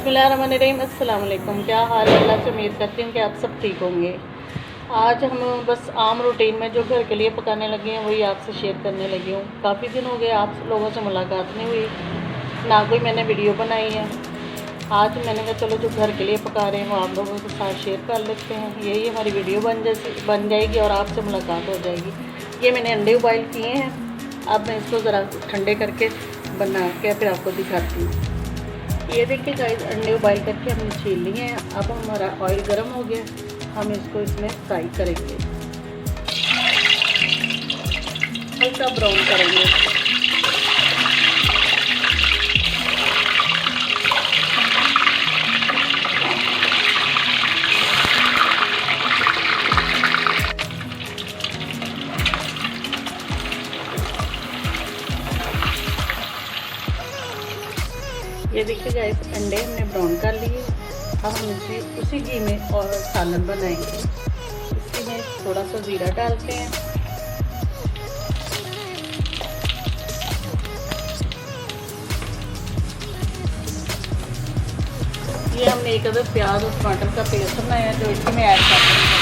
बिस्मिल्लाहिर्रहमानिर्रहीम। अस्सलाम वालेकुम। क्या हाल है? अल्लाह से उम्मीद करती हूँ कि आप सब ठीक होंगे। आज हम बस आम रूटीन में जो घर के लिए पकाने लगे हैं वही आपसे शेयर करने लगी हूँ। काफ़ी दिन हो गए आप लोगों से मुलाकात नहीं हुई, ना कोई मैंने वीडियो बनाई है। आज मैंने कहा चलो जो घर के लिए पका रहे हैं वो आप लोगों के साथ शेयर कर लेते हैं। यही हमारी वीडियो बन जाएगी और आपसे मुलाकात हो जाएगी। ये मैंने अंडे उबाइल किए हैं। अब मैं इसको ज़रा ठंडे करके बना के फिर आपको दिखाती हूँ। ये देखिए गाइस, अंडे उबाइल करके हमने छील लिए हैं। अब हमारा ऑयल गर्म हो गया, हम इसको इसमें फ्राई करेंगे, हल्का ब्राउन करेंगे। ये देखिए गाइस, अंडे हमने ब्राउन कर लिए। अब हम इसे उसी घी में और सालन बनाएंगे। इसमें थोड़ा सा ज़ीरा डालते हैं, ये हमने एक अदर प्याज और टमाटर का पेस्ट बनाया जो इसमें ऐड कर देंगे।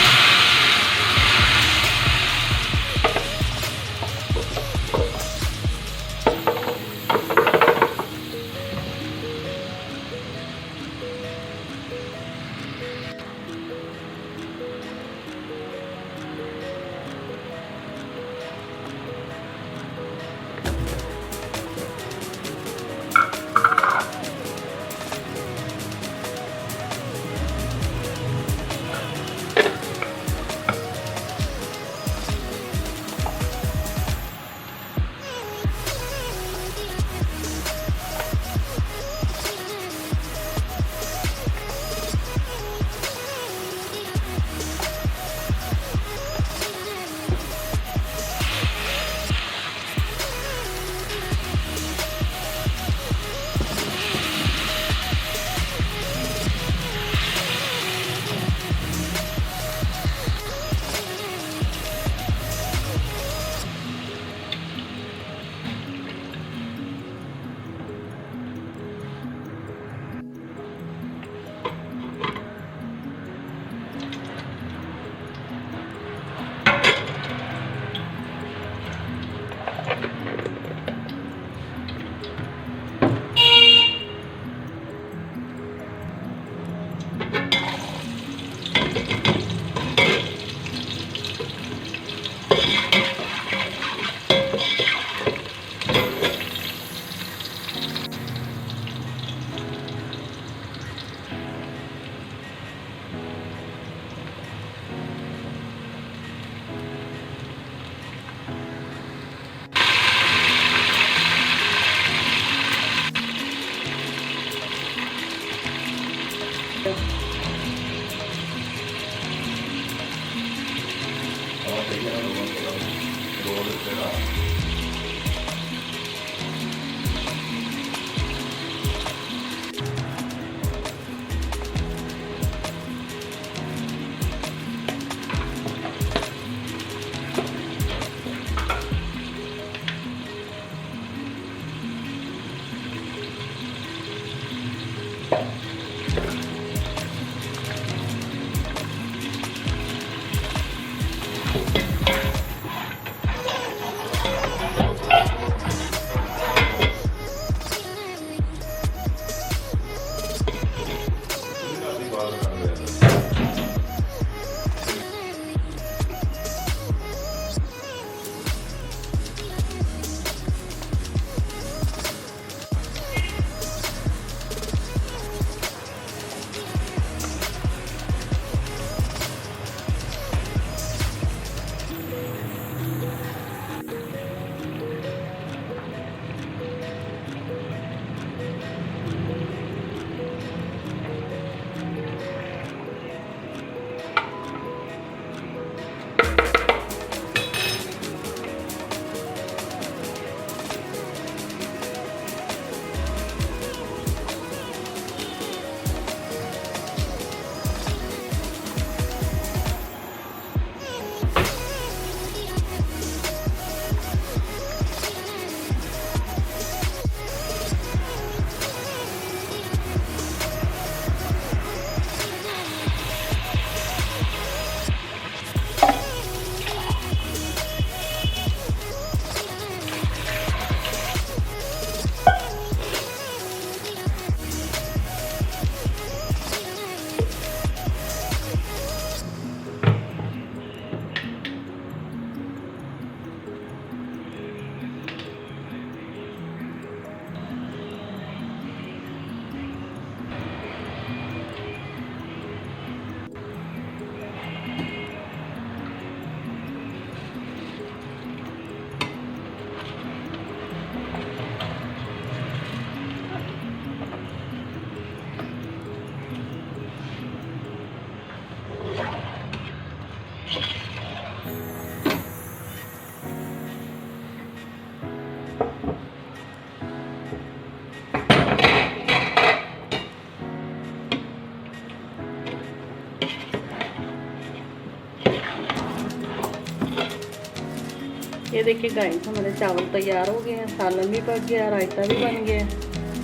ये देखिए गाइस, हमारे चावल तैयार हो गए हैं, सालन भी पक गया, रायता भी बन गया।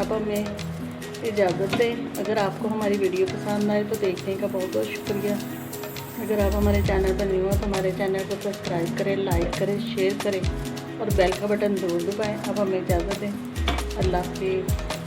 अब हमें इजाज़त दें। अगर आपको हमारी वीडियो पसंद आए तो देखने का बहुत बहुत शुक्रिया। अगर आप हमारे चैनल पर न्यू हो तो हमारे चैनल को सब्सक्राइब करें, लाइक करें, शेयर करें और बेल का बटन ज़रूर दबाएं। अब हमें इजाज़त दें। अल्लाह हाफिज़।